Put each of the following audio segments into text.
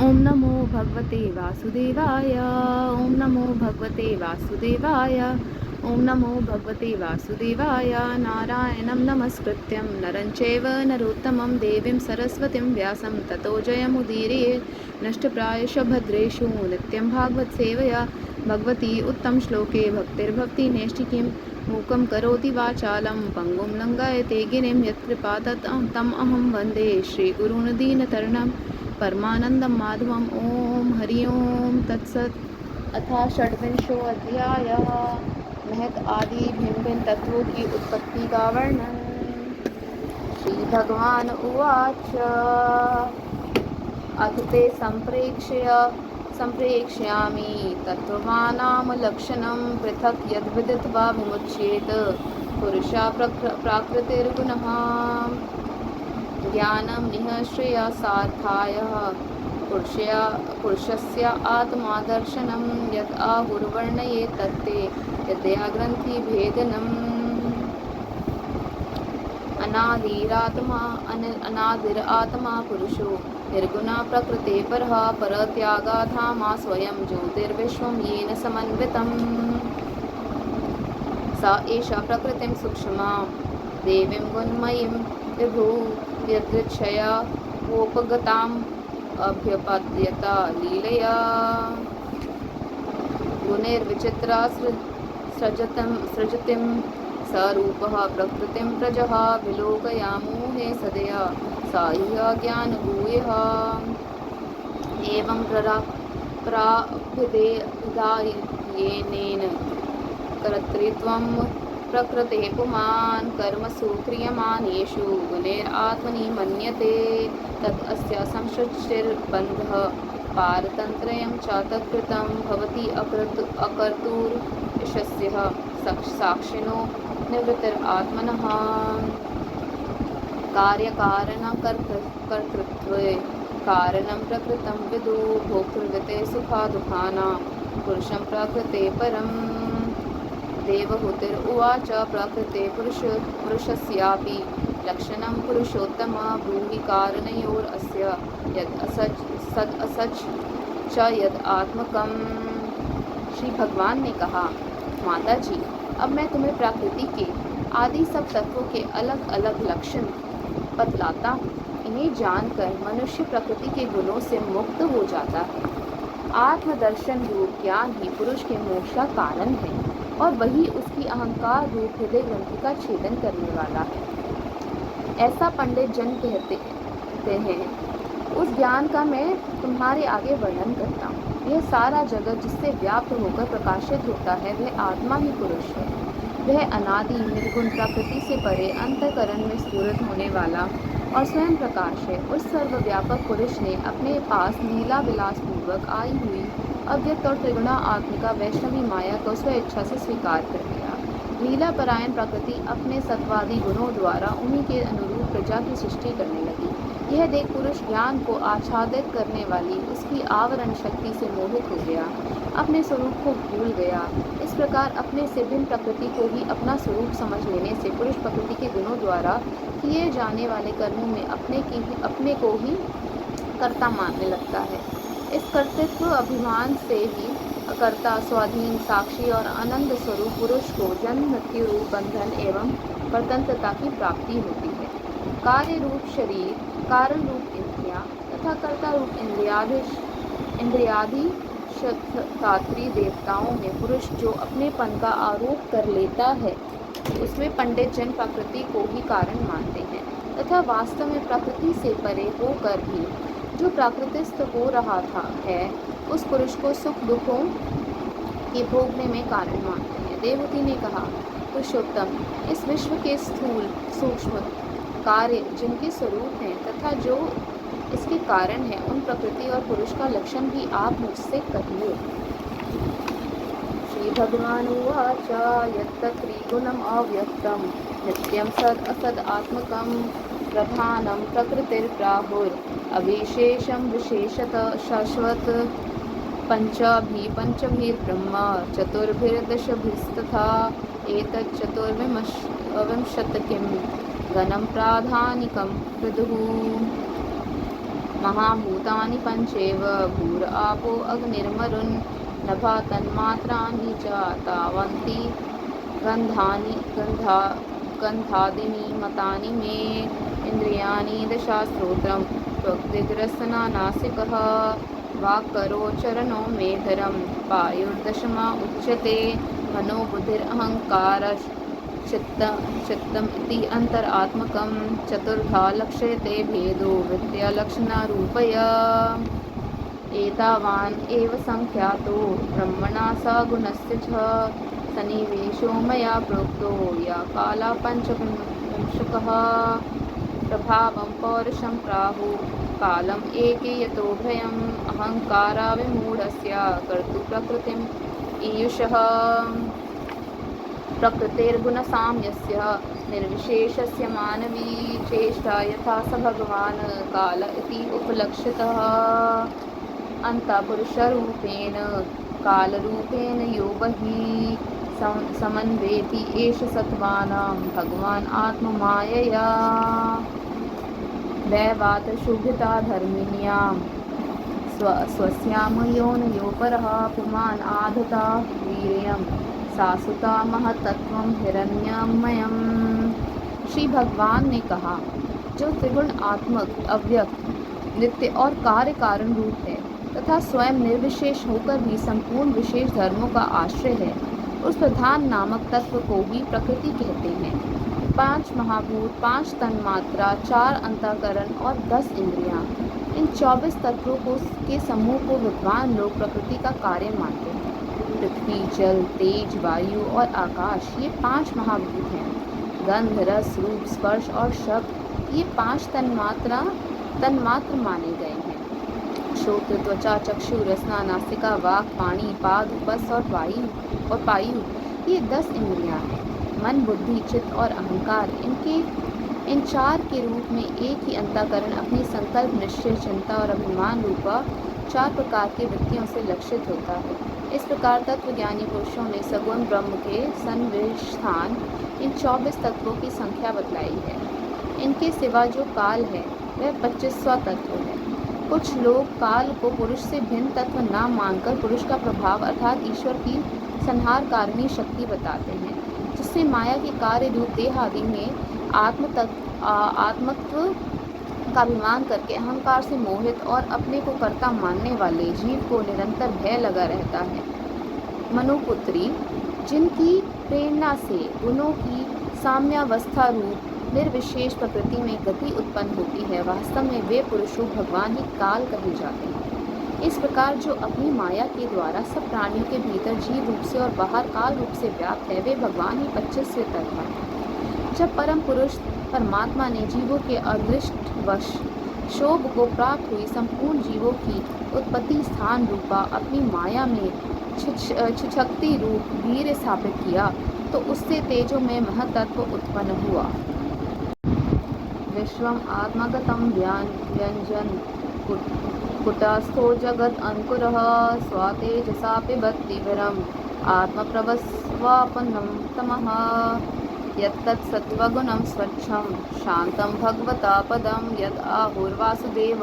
ओम नमो भगवते वासुदेवाय। ओम नमो भगवते वासुदेवाय। ओम नमो भगवते वासुदेवाय। नारायणं नमस्कृत्यं नरं चैव नरोत्तमं देवीं सरस्वतीं व्यासं ततो जयमुदीरये। नष्टप्रायश भद्रेषु नित्यं भागवत सेवया भगवती उत्तमश्लोके भक्तिर्भवति नैष्ठिकीं मूकं करोति वाचालं पङ्गुं लङ्घयते गिरिं यत्कृपातत् तं अहं वन्दे श्रीगुरून् दीनतरणं परमानन्दं माधवम्। ओम हरि ओम तत्सत्। अथा षड्विंशो अध्यायः महत् आदि भिन्न भिन्न तत्वों की उत्पत्ति का वर्णन। श्री भगवान उवाच अथ ते सम्प्रेक्ष्यामि तत्त्वानां लक्षणं पृथक् यद्विदित्वा विमुच्येत पुरुषा प्राकृतिर्गुणः ज्ञानं निःश्रेयसार्थाय पुरुषस्य आत्मादर्शनं यद् आहुर्वर्णये तत्ते यद्याग्रन्थिभेदनम् अनादिरात्मा पुरुषो निर्गुणा प्रकृते परः परत्यागाधामा स्वयं ज्योतिर्विश्वं येन समन्वितम् सा एषा प्रकृतिं सूक्ष्मां देवीं गुणमयीं विभु यदृच्छया वोपगताम् अभ्यपद्यत लीलया गुणैर्विचित्रा सृजतिं सरूपः प्रकृतिं प्रजः विलोकयामुहे सदया सा ह्य ज्ञानभूयः एवं प्राभिधायेनेन कर्तृत्वं प्रकृते पुमान् कर्मसु क्रियमाणेषु गुणैरात्मनि मन्यते तत् अस्य संसृष्टिर्बन्धः पारतन्त्र्यं च तत्कृतं भवति अकर्तुर्विषयस्य साक्षिणो निवृत्तिरात्मनः कार्यकारणकर्तृत्वे कारणं प्रकृतं विदु भोक्तृविते सुखादुःखानां पुरुषं प्रकृते परम् देवहूतिरुवाच प्रकृते पुरुषस्यापि लक्षणं पुरुषोत्तम ब्रूहि कारणयोरस्य यद् सद् असच् च यद् आत्मकम्। श्री भगवान ने कहा, माता जी, अब मैं तुम्हें प्रकृति के आदि सब तत्वों के अलग अलग लक्षण बतलाता हूँ। इन्हें जानकर मनुष्य प्रकृति के गुणों से मुक्त हो जाता है। आत्मदर्शन रूप ज्ञान ही पुरुष के मोक्ष का कारण है और वही उसकी अहंकार रूप हृदय ग्रंथि का छेदन करने वाला है। ऐसा पंडित जन कहते हैं। उस ज्ञान का मैं तुम्हारे आगे वर्णन करता हूँ। यह सारा जगत जिससे व्याप्त होकर प्रकाशित होता है वह आत्मा ही पुरुष है। वह अनादि निर्गुण प्रकृति से परे अंतःकरण में स्फुरित होने वाला और स्वयं प्रकाश है। उस सर्वव्यापक पुरुष ने अपने पास लीला विलास पूर्वक आई हुई अव्यक्त और त्रिगुणा आत्मिका वैष्णवी माया को स्व इच्छा से स्वीकार कर लिया। लीला परायण प्रकृति अपने सत्वादि गुणों द्वारा उन्हीं के अनुरूप प्रजा की सृष्टि करने लगी। यह देख पुरुष ज्ञान को आच्छादित करने वाली उसकी आवरण शक्ति से मोहित हो गया, अपने स्वरूप को भूल गया। इस प्रकार अपने से भिन्न प्रकृति को ही अपना स्वरूप समझ लेने से पुरुष प्रकृति के गुणों द्वारा किए जाने वाले कर्मों में अपने को ही कर्ता मानने लगता है। इस कर्तृत्व अभिमान से ही अकर्ता, स्वाधीन, साक्षी और आनंद स्वरूप पुरुष को जन्म मृत्यु रूप बंधन एवं परतंत्रता की प्राप्ति होती है। कार्य रूप शरीर, कारण रूप इंद्रियां तथा कर्ता रूप इंद्रियाधीष्ठात्री देवताओं में पुरुष जो अपनेपन का आरोप कर लेता है उसमें पंडित जन प्रकृति को ही कारण मानते हैं तथा वास्तव में प्रकृति से परे होकर भी जो प्राकृतिस्थ हो रहा है उस पुरुष को सुख दुखों के भोगने में कारण मानते हैं। देवहूति ने कहा, पुरुषोत्तम, इस विश्व के स्थूल सूक्ष्म कार्य जिनके स्वरूप हैं तथा जो इसके कारण है उन प्रकृति और पुरुष का लक्षण भी आप मुझसे कहिए। श्री भगवान उवाच यत्त्रिगुणम् अव्यक्तं नित्यं सद् असद् आत्मकं प्रधानं प्रकृतिर्प्राहुर् अविशेषं विशेषतः शाश्वत पंचभिर्ब्रह्म चतुर्भिर्दशभिस्तथा एतच्चतुर्विंशतिकिं घनं प्राधानिकं विदुः। महाभूतानि पञ्चेव भूर आपो अग्निर्मरुन् नभा तन्मात्राणि च तावन्ति गन्धादीनि मतानि मे इन्द्रियाणि दश श्रोत्रं त्वग्दिग्रसनासिकः वाक्करोचरणो मेधरं पायुर्दशमा उच्यते मनोबुद्धिरहङ्कारश्चित्तम् इति अन्तरात्मकं चतुर्धा लक्ष्यते भेदो विद्यालक्षणारूपय एतावान् एव संख्यातो ब्रह्मणा सगुणस्य च सन्निवेशो मया प्रोक्तो या काला पञ्चविंशकः प्रभावं पौरुषं प्राहुः कालम् एके यतो भयम् अहङ्काराविमूढस्य कर्तुप्रकृतिम् ईयुषः प्रकृतेर्गुणसाम्यस्य निर्विशेषस्य मानवी चेष्टा यथा स भगवान् काल इति उपलक्षितः अन्तःपुरुषरूपेण कालरूपेण यो बहिः समन्वेति एष सत्त्वानां भगवान् आत्ममायया दैवात् शुभ्यता धर्मिण्यां स्वस्यां योनयोपरः पुमान् आधता वीर्यं सासुता महत्तत्वं हिरण्यमयम्। श्री भगवान ने कहा, जो त्रिगुण आत्मक अव्यक्त नित्य और कार्य कारण रूप है तथा स्वयं निर्विशेष होकर भी संपूर्ण विशेष धर्मों का आश्रय है, उस प्रधान नामक तत्व को ही प्रकृति कहते हैं। 5 महाभूत, 5 तन्मात्रा, 4 अंतःकरण और 10 इंद्रियां, इन 24 तत्वों के समूह को विद्वान लोग प्रकृति का कार्य मानते हैं। पृथ्वी, जल, तेज, वायु और आकाश ये 5 महाभूत हैं। गंध, रस, रूप, स्पर्श और शब्द ये 5 तन्मात्र माने गए हैं। श्रोत्र, त्वचा, चक्षु, रसना, नासिका, वाक, पाणी, पाद, बस और पायु ये 10 इंद्रियां हैं। मन, बुद्धि, चित्त और अहंकार इन 4 के रूप में एक ही अंतःकरण अपनी संकल्प, निश्चय, चिंता और अभिमान रूपा 4 प्रकार के वृत्तियों से लक्षित होता है। इस प्रकार तत्वज्ञानी पुरुषों ने सगुण ब्रह्म के सन्निवेशस्थान इन 24 तत्वों की संख्या बतलाई है। इनके सिवा जो काल है वह 25वां तत्व है। कुछ लोग काल को पुरुष से भिन्न तत्व न मानकर पुरुष का प्रभाव अर्थात ईश्वर की संहारकारिणी शक्ति बताते हैं, जिससे माया के कार्य रूप देह आदि में आत्मत्व का अभिमान करके अहंकार से मोहित और अपने को कर्ता मानने वाले जीव को निरंतर भय लगा रहता है। मनुपुत्री, जिनकी प्रेरणा से गुणों की साम्यावस्था रूप निर्विशेष प्रकृति में गति उत्पन्न होती है, वास्तव में वे पुरुषों भगवान ही काल कहे जाते हैं। इस प्रकार जो अपनी माया के द्वारा सब प्राणियों के भीतर जीव रूप से और बाहर काल रूप से व्याप्त है, वे भगवान ही 25वें तत्व हैं। जब परम पुरुष परमात्मा ने जीवों के अदृष्टवश शोभ को प्राप्त हुई संपूर्ण जीवों की उत्पत्ति स्थान रूपा अपनी माया में छिछकती रूप वीर स्थापित किया, तो उससे तेजो में महतत्व उत्पन्न हुआ। विश्वम आत्मगतम व्यंजन कुटस्थो जगत अंकुरः स्वातेजसा पिबत्ति विरम आत्मप्रवस्वापन्नं तमः यत्तत् सत्त्वगुणं स्वच्छं शान्तं भगवता पदं यद् आहुर्वासुदेव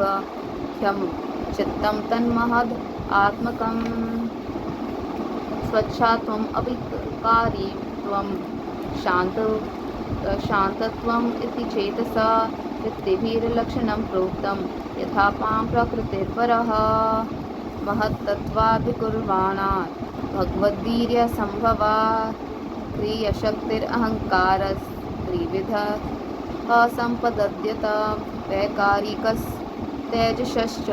ह्यं चित्तं तन्महद् आत्मकम् स्वच्छात्वम् अविकारित्वं शान्तत्वम् इति चेतसा वृत्तिभिर्लक्षणं प्रोक्तं यथापां प्रकृतिर्परः महत्तत्त्वाभिकुर्वाणात् भगवद्वीर्यसम्भवात् क्रियशक्तिरहङ्कारस्त्रिविधः सम्पद्यत वैकारिकस्तैजसश्च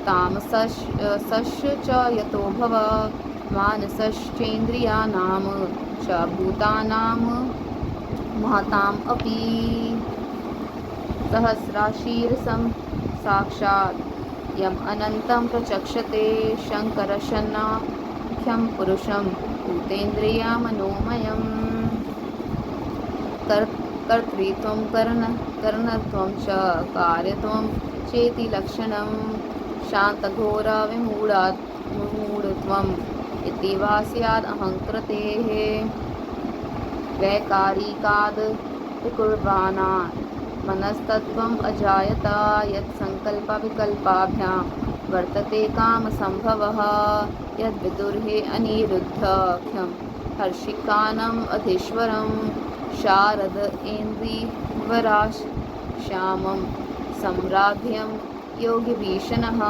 तामसश्च च यतो भव मानसश्चेन्द्रियाणां च भूतानां महताम् अपि सहस्राशीर्षं साक्षात् यम् अनन्तं प्रचक्षते शङ्करशनाख्यं पुरुषं भूतेन्द्रिया मनोमयम् कर्तृत्वं करणत्वं च कार्यत्वं चेति लक्षणं शान्तघोरविमूढत्वम् इति वा स्याद् अहङ्कृतेः वैकारिकाद् विकुर्वाणात् मनस्तत्त्वम् अजायता यत् संकल्पविकल्पाभ्यां वर्तते कामसम्भवः यद्विदुर्हे अनिरुद्धख्यं हर्षिकानम् अधीश्वरं शारद इन्द्रिवराश श्यामं सम्राभ्यं योगिभीषणः।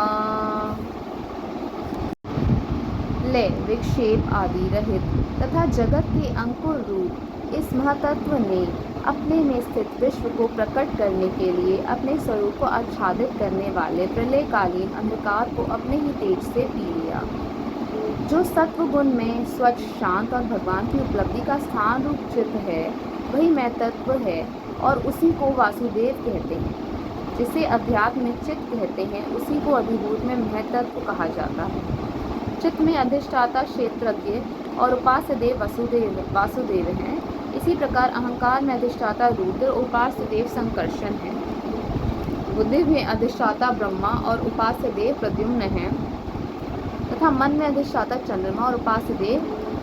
लय विक्षेप आदि रहित तथा जगत के अंकुर रूप इस महातत्व ने अपने में स्थित विश्व को प्रकट करने के लिए अपने स्वरूप को आच्छादित करने वाले प्रलयकालीन अंधकार को अपने ही तेज से पी लिया। जो सत्व गुण में स्वच्छ शांत और भगवान की उपलब्धि का स्थान रूप चित्त है वही मैं तत्व है और उसी को वासुदेव कहते हैं। जिसे अध्यात्म में चित्त कहते हैं उसी को अधिभूत में महतत्व कहा जाता है। चित्त में अधिष्ठाता क्षेत्रज्ञ और उपास्य देव वासुदेव हैं। इसी प्रकार अहंकार में अधिष्ठाता रुद्र और उपास्य देव संकर्षण है। बुद्धि में अधिष्ठाता ब्रह्मा और उपास्य देव प्रद्युम्न हैं तथा मन में अधिष्ठाता चंद्रमा और उपास्य देव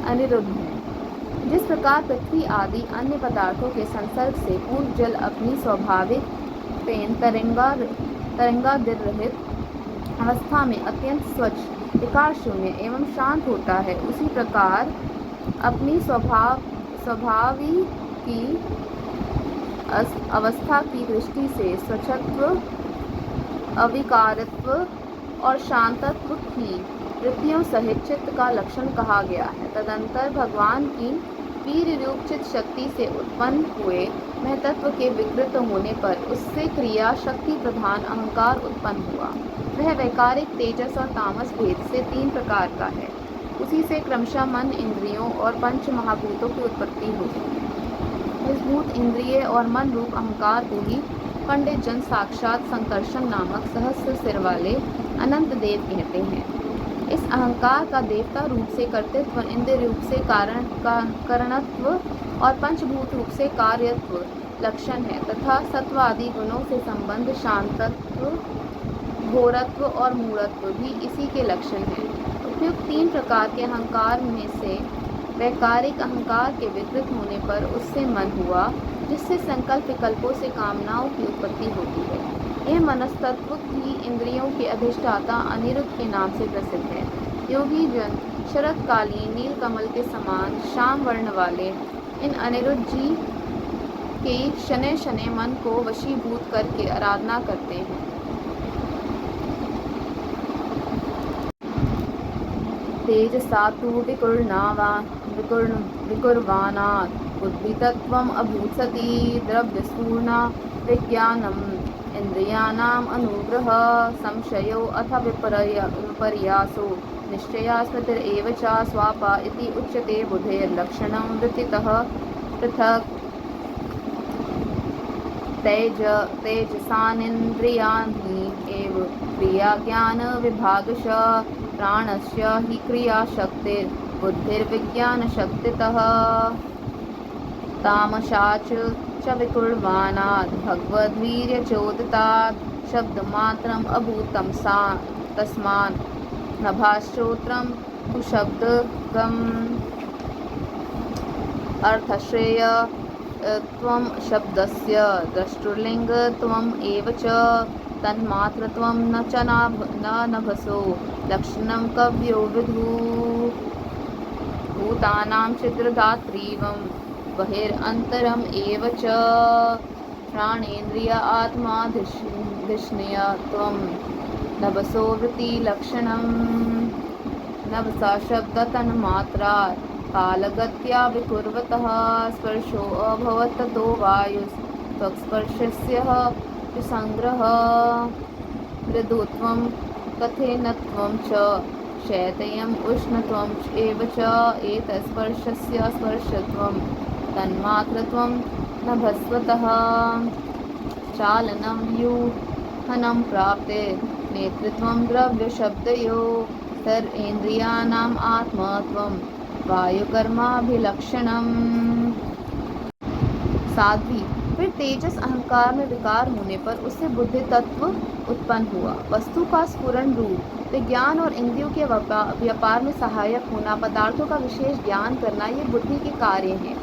अनिरुद्ध हैं। जिस प्रकार पृथ्वी आदि अन्य पदार्थों के संसर्ग से पूर्व जल अपनी स्वाभाविक पेन तरंगादिर रहित अवस्था में अत्यंत स्वच्छ विकार शून्य एवं शांत होता है, उसी प्रकार अपनी स्वभावी की अवस्था की दृष्टि से स्वच्छत्व, अविकारित्व और शांतत्व की वृत्तियों सहित चित्त का लक्षण कहा गया है। तदंतर भगवान की वीर रूप चित्त शक्ति से उत्पन्न हुए महतत्व के विकृत होने पर उससे क्रिया शक्ति प्रधान अहंकार उत्पन्न हुआ। वह वैकारिक तेजस और तामस भेद से 3 प्रकार का है। उसी से क्रमशः मन, इंद्रियों और पंच महाभूतों की उत्पत्ति हुई। इस भूत, इंद्रिय और मन रूप अहंकार को ही पंडित जन साक्षात संकर्षण नामक सहस्र सिर वाले अनंत देव कहते हैं। इस अहंकार का देवता रूप से कर्तृत्व, इंद्रिय रूप से कारणत्व और पंचभूत रूप से कार्यत्व लक्षण है तथा सत्वादि गुणों से संबंध शांतत्व, घोरत्व और मूढ़त्व भी इसी के लक्षण हैं। उपयुक्त 3 प्रकार के अहंकार में से वैकारिक अहंकार के विकृत होने पर उससे मन हुआ, जिससे संकल्प विकल्पों से कामनाओं की उत्पत्ति होती है। यह मनस्तत्व ही इंद्रियों के अधिष्ठाता अनिरुद्ध के नाम से प्रसिद्ध है। योगी जन शरतकालीन नील कमल के समान श्याम वर्ण वाले इन अनिरुद्ध जी के शनै शनै मन को वशीभूत करके आराधना करते हैं। तेजसा तु विकुर्वाणात् बुद्धितत्त्वम् अभूत्सति द्रव्यस्फूर्णा विज्ञानम् इन्द्रियाणाम् अनुग्रह संशयो अथ विपर्यासो निश्चया स्मृतिरेव च स्वापा इति उच्यते। बुद्धेर्लक्षणं वृत्तितः पृथक् तेजसानिन्द्रियाणि एव क्रियाज्ञानविभागशः प्राणस्य हि क्रियाशक्तिर्बुद्धिर्विज्ञानशक्तितः तामसाच् च विकुर्वाणात् भगवद्वीर्यचोदितात् शब्दमात्रम् अभूतं सा तस्मात् नभाश्रोत्रं तु शब्दगम् अर्थश्रेय त्वं शब्दस्य द्रष्टृलिङ्गत्वम् एव च तन्मात्रत्वं न च नभसो लक्षणं कव्यो विदुः भूतानां चित्रदात्रीवं बहिरन्तरम् एव च प्राणेन्द्रिय आत्मा धिष्ण्यत्वं नभसो वृत्तिलक्षणं नभसा शब्दतन्मात्रा कालगत्या विकुर्वतः स्पर्शो अभवत् ततो वायुस्त्वक्स्पर्शस्य संग्रह मृदुत्वं कठिनत्वं च शैत्यम् उष्णत्वम् एव च एतत्स्पर्शस्य स्पर्शत्वं तन्मात्रत्वं नभस्वतः चालनं व्यूहनं प्राप्ते नेतृत्वं द्रव्यशब्दयोः सर्वेन्द्रियाणाम् आत्मत्वं वायुकर्माभिलक्षणम्। साध्वी फिर तेजस अहंकार में विकार होने पर उससे बुद्धि तत्व उत्पन्न हुआ। वस्तु का स्फुरण रूप विज्ञान और इंद्रियों के व्यापार में सहायक होना, पदार्थों का विशेष ज्ञान करना, ये बुद्धि के कार्य हैं।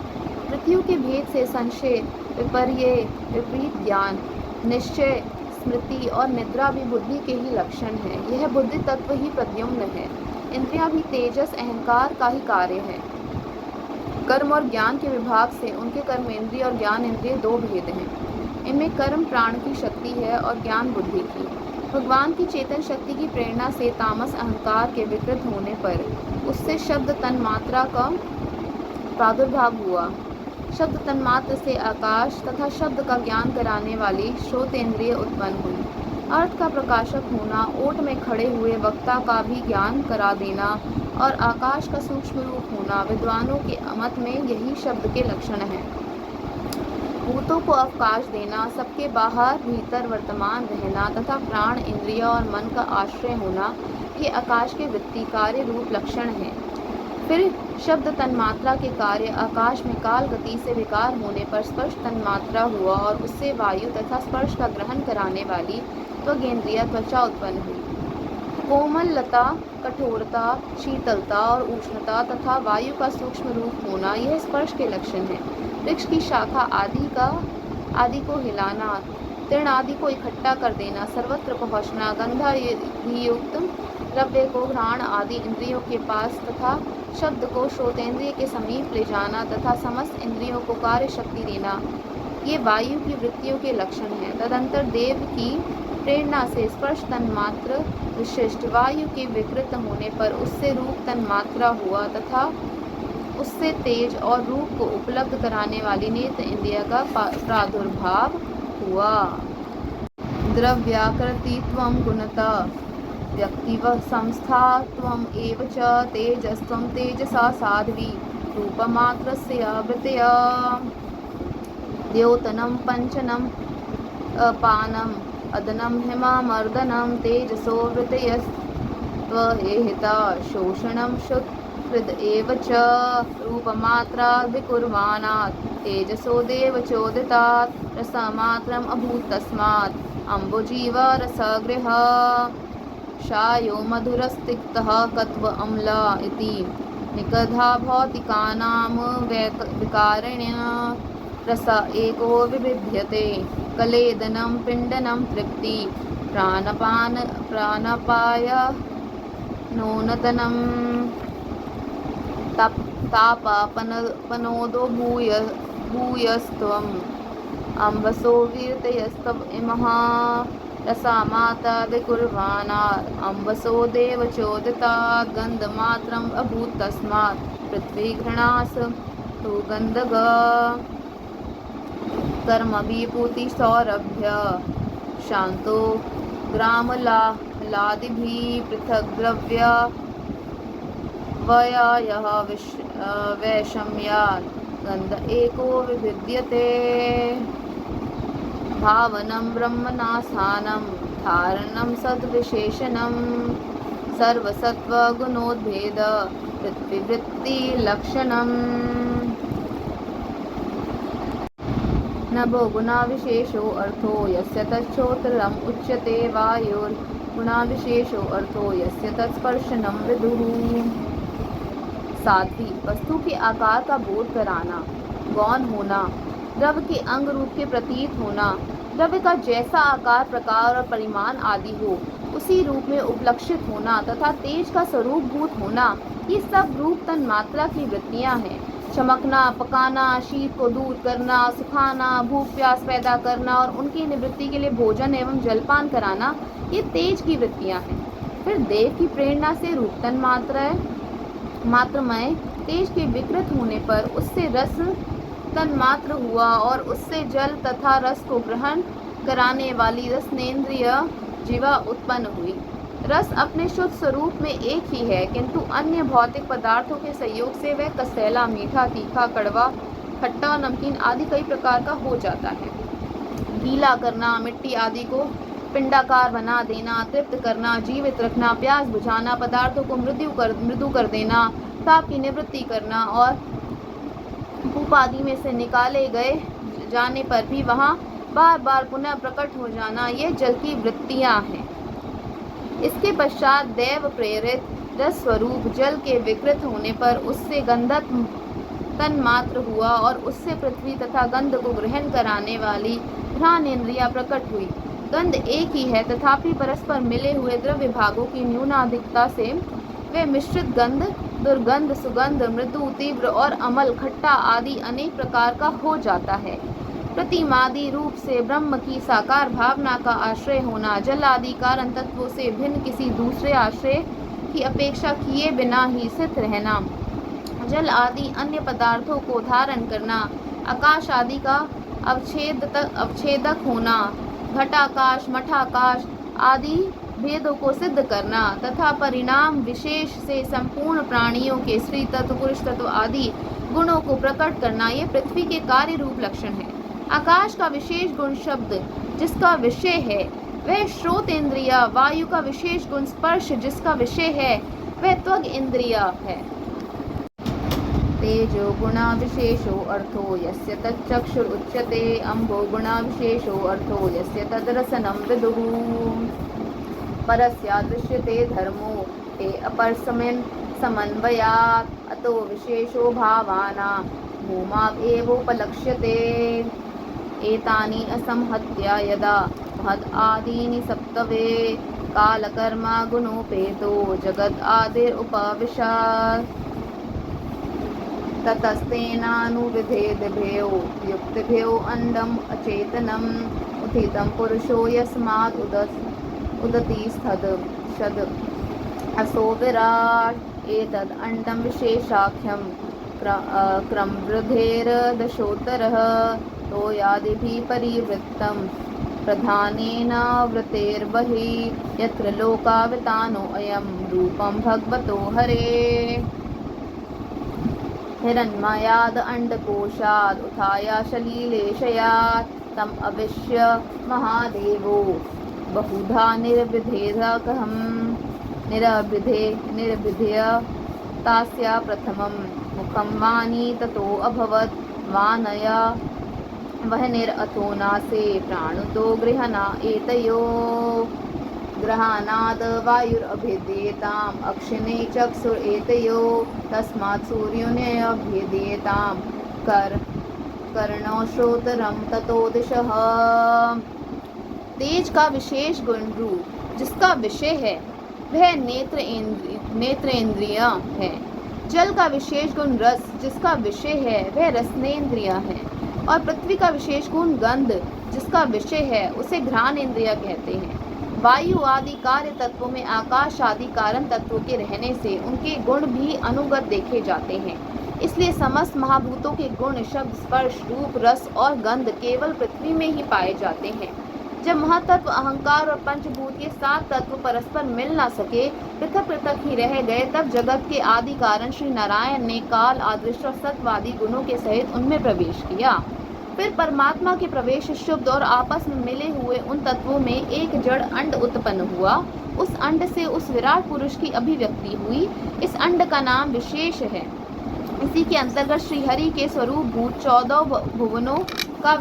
वृत्तियों के भेद से संशय, विपर्य, विपरीत ज्ञान, निश्चय, स्मृति और निद्रा भी बुद्धि के ही लक्षण हैं। यह बुद्धि तत्व ही प्रद्युम्न है। इंद्रियां भी तेजस अहंकार का ही कार्य है। कर्म और ज्ञान के विभाग से उनके कर्म इंद्रिय और ज्ञान इंद्रिय दो भेद हैं। इनमें कर्म प्राण की शक्ति है और ज्ञान बुद्धि की। भगवान की चेतन शक्ति की प्रेरणा से तामस अहंकार के विकृत होने पर उससे शब्द तन्मात्रा का प्रादुर्भाव हुआ। शब्द तन्मात्र से आकाश तथा शब्द का ज्ञान कराने वाली श्रोतेंद्रिय उत्पन्न हुई। अर्थ का प्रकाशक होना, ओट में खड़े हुए वक्ता का भी ज्ञान करा देना और आकाश का सूक्ष्म रूप होना, विद्वानों के मत में यही शब्द के लक्षण हैं। भूतों को अवकाश देना, सबके बाहर भीतर वर्तमान रहना तथा प्राण इंद्रिय और मन का आश्रय होना, ये आकाश के वृत्ति कार्य रूप लक्षण हैं। फिर शब्द तन्मात्रा के कार्य आकाश में काल गति से विकार होने पर स्पर्श तन्मात्रा हुआ और उससे वायु तथा स्पर्श का ग्रहण कराने वाली त्वगेंद्रिय त्वचा उत्पन्न हुई। कोमलता, कठोरता, शीतलता और उष्णता तथा वायु का सूक्ष्म रूप होना यह स्पर्श के लक्षण है। वृक्ष की शाखा आदि को हिलाना, तृण आदि को इकट्ठा कर देना, सर्वत्र पहुँचना, गंधायुक्त द्रव्य को घ्राण आदि इंद्रियों के पास तथा शब्द को श्रोतेंद्रिय के समीप ले जाना तथा समस्त इंद्रियों को कार्य शक्ति देना, ये वायु की वृत्तियों के लक्षण हैं। तदंतर देव की प्रेरणा से स्पर्श तन्मात्र विशिष्ट वायु के विकृत होने पर उससे रूप तन्मात्रा हुआ तथा उससे तेज और रूप को उपलब्ध कराने वाली नेत्र इंद्रिय का प्रादुर्भाव हुआ। द्रव्याकृतित्वं गुणता व्यक्तिव संस्थात्वम् एव च तेजस्त्वं तेजसा साध्वी रूपमात्रस्य आवृतया द्योतनं पंचनं अपानम् अदनं हिमामर्दनं तेजसो वृतयस्त्वहेहिता शोषणं शुद्धहृद एव च रूपमात्रा विकुर्वाणात् तेजसो देवचोदितात् रसमात्रम् अभूत् तस्मात् अम्बुजीव रसगृह शायो मधुरस्तिक्तः कत्व अम्ला इति निकधा भौतिकानां विकारेण रस एको विभिद्यते कलेदनं पिण्डनं तृप्ति प्राणपाय नोनतनं तापापनोदो भूयस्त्वम् अम्बसो वीर्तयस्तव इमः रसामाता विकुर्वाणात् अम्बसो देवचोदितात् गन्धमात्रम् अभूत् तस्मात् पृथ्वी घृणास सुगन्धग कर्मभिपूति सौरभ्य शान्तो ग्रामलादिभिः पृथक् द्रव्य वयः वैषम्यात् गन्ध एको विभिद्यते भावनं ब्रह्मनासानं धारणं सद्विशेषणं सर्वसत्त्वगुणोद्भेद वृत्तिलक्षणम् नभो गुणाविशेषो अर्थो यस्य तच्छ्रोत्रम् उच्यते वायुर्गुणाविशेषो अर्थो यस्य तत्स्पर्शनं विदुः। साध्वी वस्तु के आकार का बोध कराना, गौण होना, द्रव्य के अंग रूप के प्रतीत होना, द्रव्य का जैसा आकार प्रकार और परिमाण आदि हो उसी रूप में उपलक्षित होना तथा तेज का स्वरूप भूत होना, ये सब रूप तन्मात्रा की वृत्तियां हैं। चमकना, पकाना, शीत को दूर करना, सुखाना, भूख प्यास पैदा करना और उनकी निवृत्ति के लिए भोजन एवं जलपान कराना, ये तेज की वृत्तियां हैं। फिर देव की प्रेरणा से रूप मात्रमय तेज के विकृत होने पर उससे रस तन्मात्र हुआ और उससे जल तथा रस को ग्रहण कराने वाली रसनेन्द्रिय जीवा उत्पन्न हुई। रस अपने शुद्ध स्वरूप में एक ही है, किंतु अन्य भौतिक पदार्थों के संयोग से वह कसैला, मीठा, तीखा, कड़वा, खट्टा, नमकीन आदि कई प्रकार का हो जाता है। गीला करना, मिट्टी आदि को पिंडाकार बना देना, तृप्त करना, जीवित रखना, प्यास बुझाना, पदार्थों को मृदु कर देना, ताप की निवृत्ति करना और धूप आदि में से निकाले गए जाने पर भी वहाँ बार बार पुनः प्रकट हो जाना, ये जल की वृत्तियाँ हैं। इसके पश्चात दैव प्रेरित रस स्वरूप जल के विकृत होने पर उससे गंधक तन्मात्र हुआ और उससे पृथ्वी तथा गंध को ग्रहण कराने वाली घ्राणेन्द्रिया प्रकट हुई। गंध एक ही है, तथापि परस्पर मिले हुए द्रव्य भागों की न्यूनाधिकता से वे मिश्रित गंध, दुर्गंध, सुगंध, मृदु, तीव्र और अमल, खट्टा आदि अनेक प्रकार का हो जाता है। प्रतिमादि रूप से ब्रह्म की साकार भावना का आश्रय होना, जल आदि कारण तत्वों से भिन्न किसी दूसरे आश्रय की अपेक्षा किए बिना ही स्थित रहना, जल आदि अन्य पदार्थों को धारण करना, आकाश आदि का अवच्छेदक होना, घटाकाश, मठाकाश आदि भेदों को सिद्ध करना तथा परिणाम विशेष से संपूर्ण प्राणियों के स्त्री तत्व, पुरुष तत्व आदि गुणों को प्रकट करना, ये पृथ्वी के कार्य रूप लक्षण है। आकाश का विशेष गुण शब्द जिसका विषय है वह श्रोत इंद्रिया, वायु का विशेष गुण स्पर्श जिसका विषय है वह त्वग इंद्रिया है। तेजो गुणा विशेषो अर्थो यस्य तच्चक्षुर उच्यते, अम्भो गुणा विशेषो अर्थो यस्य तद्रसनं विदुः, परस्या दृश्यते धर्मो ते अपरस्मिन् समन्वयात्, अतो विशेषो भावानां भूमाव एवोपलक्ष्यते। एतानि असंहत्य यदा महद् आदीनि सप्तवे कालकर्मा गुणोपेतो जगद् आदिरुपविशत्, ततस्तेनानुविधेद्भ्यो युक्तिभ्यो अण्डम् अचेतनम् उत्थितं पुरुषो यस्माद् उदतिस्थद् असो विराट्, एतद् अण्डं विशेषाख्यं क्रमवृद्धेर्दशोत्तरः तोयादिभिः परिवृत्तं प्रधानेन वृत्तेर्बहिः, यत्र लोकावतानो अयं रूपं भगवतो हरेः। हिरण्मयाद् अण्डकोशाद् उत्थाय सलिलेशयात् तम् अविश्य महादेवो बहुधा निरभिधेय तास्य प्रथमं मुखं वाणी ततो अभवत्, वानया वह्निरथो नासे प्राणुतो गृहणा एतयो, ग्रहाणाद् वायुरभिधेयताम् अक्षिणे चक्षुर एतयो, तस्मात् सूर्योऽन्यभिधेयतां कर्णो श्रोत्रं ततो दिशः। तेज का विशेष गुण रूप जिसका विषय है वह नेत्रेंद्रिय है। जल का विशेष गुण रस जिसका विषय है वह रसनेन्द्रिय है, और पृथ्वी का विशेष गुण गंध जिसका विषय है उसे घ्राणेन्द्रिय कहते हैं। वायु आदि कार्य तत्वों में आकाश आदि कारण तत्वों के रहने से उनके गुण भी अनुगत देखे जाते हैं। इसलिए समस्त महाभूतों के गुण शब्द, स्पर्श, रूप, रस और गंध केवल पृथ्वी में ही पाए जाते हैं। जब महातत्व अहंकार और पंचभूत के 7 तत्व परस्पर मिल न सके, पृथक पृथक ही रह गए, तब जगत के आदि कारण श्री नारायण ने काल, अदृश्य और सत्वादी गुणों के सहित उनमें प्रवेश किया। फिर परमात्मा के प्रवेश शुद्ध और आपस में मिले हुए उन तत्वों में एक जड़ अंड उत्पन्न हुआ। उस अंड से उस विराट पुरुष की अभिव्यक्ति हुई। इस अंड का नाम विशेष है। इसी के अंतर्गत श्री हरि के स्वरूप भूत 14 भुवनों का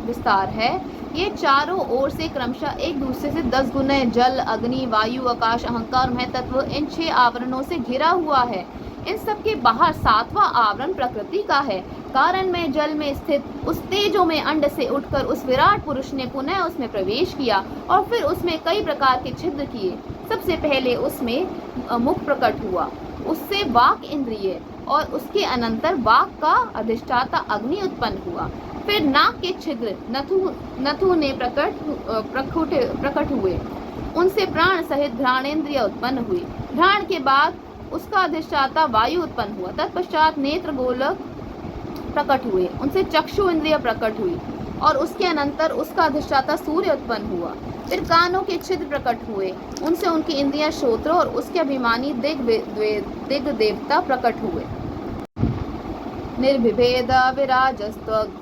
विस्तार है। ये चारों ओर से क्रमशः एक दूसरे से 10 गुना जल, अग्नि, वायु, आकाश, अहंकार, महतत्व इन 6 आवरणों से घिरा हुआ है। इन सब के बाहर 7वां आवरण प्रकृति का है। कारण में जल में स्थित उस तेजो में अंड से उठकर उस विराट पुरुष ने पुनः उसमें प्रवेश किया और फिर उसमें कई प्रकार के छिद्र किए। सबसे पहले उसमें मुख प्रकट हुआ, उससे वाक इंद्रिय और उसके अनंतर वाक का अधिष्ठाता अग्नि उत्पन्न हुआ। फिर नाक के छिद्र नथु ने प्रकट हुए, उनसे प्राण सहित घ्राणेन्द्रिय उत्पन्न हुई। घ्राण के बाद उसका अधिष्ठाता वायु उत्पन्न हुआ। तत्पश्चात नेत्र गोलक प्रकट हुए, उनसे चक्षु इंद्रिय प्रकट हुई और उसके अनंतर उसका अधिष्ठाता सूर्य उत्पन्न हुआ। फिर कानों के छिद्र प्रकट हुए, उनसे उनकी इंद्रियां श्रोत्र और उसके अभिमानी दिग देवता प्रकट हुए। निर्विभेद विराजस्त्वग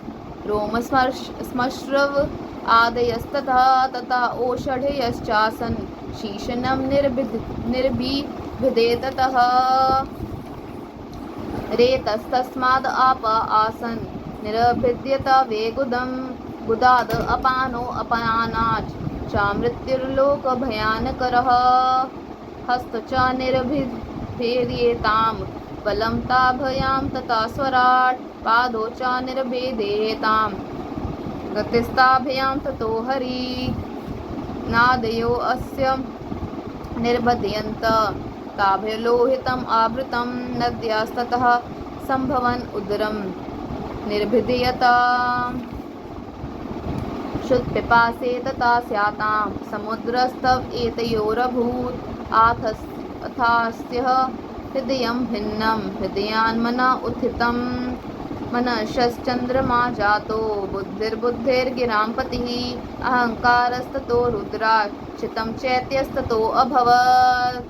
रोम स्मश्रव आदयस्तथा तथा ओषधयश्चासन शीशनम निर्भिदेततः रेतस्तस्माद् आप आसन निरभिद्यत वेगुदं गुदाद अपानो अपनानाच च मृत्युर्लोक भयानकरः हस्त च निर्भिद्येताम बलं ताभयां तथा स्वराट् पादौ च निर्भेदेताम् गतिस्ताभयां ततो हरि नादयो अस्य निर्बध्यन्त ताभयलोहितम् आवृतं नद्यास्ततः सम्भवन् उदरं निर्भिदयता शुद्धपिपासे तथा स्यातां समुद्रस्तव एतयोरभूत् अथास्त्यः हृदयं भिन्नं हृदयान्मना उत्थितं मनश्चन्द्रमा जातो बुद्धिर्बुद्धिर्गिरां पतिः अहङ्कारस्ततो रुद्रात् चितं चैत्यस्ततो अभवत्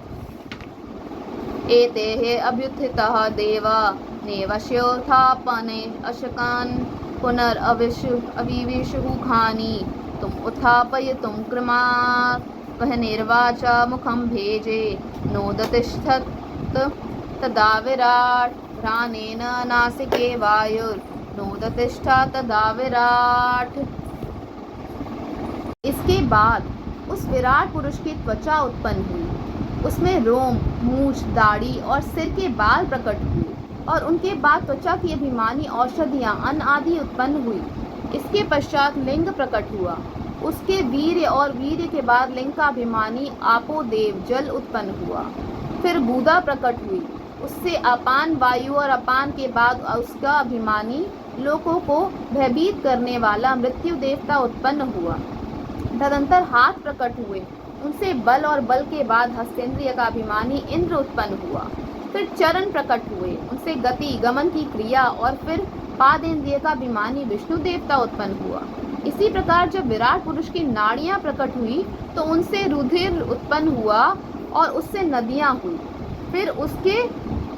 एतेः अभ्युत्थितः देवा नेवश्योत्थापने अशकान् पुनरविविशुः खानि तुम उत्थापयितुं क्रमात् वह निर्वाचा मुखं भेजे नोदतिष्ठत् तदा विराट् घ्राणेन नासिके वायुर्नोदतिष्ठा तदा विराट्। इसके बाद उस विराट पुरुष की त्वचा उत्पन्न हुई, उसमें रोम, मूछ, दाढ़ी और सिर के बाल प्रकट हुए और उनके बाद त्वचा की अभिमानी औषधियां अन्न आदि उत्पन्न हुई। इसके पश्चात लिंग प्रकट हुआ, उसके वीर्य और वीर्य के बाद लिंग का अभिमानी आपोदेव जल उत्पन्न हुआ। फिर बूदा प्रकट हुई, उससे अपान वायु और अपान के बाद उसका अभिमानी लोगों को भयभीत करने वाला मृत्यु देवता उत्पन्न हुआ। तदंतर हाथ प्रकट हुए, उनसे बल और बल के बाद हस्तेंद्रिय का अभिमानी इंद्र उत्पन्न हुआ। फिर चरण प्रकट हुए, उनसे गति गमन की क्रिया और फिर पादेंद्रिय का अभिमानी विष्णु देवता उत्पन्न हुआ। इसी प्रकार जब विराट पुरुष की नाड़ियां प्रकट हुई तो उनसे रुधिर उत्पन्न हुआ और उससे नदियां हुई। फिर उसके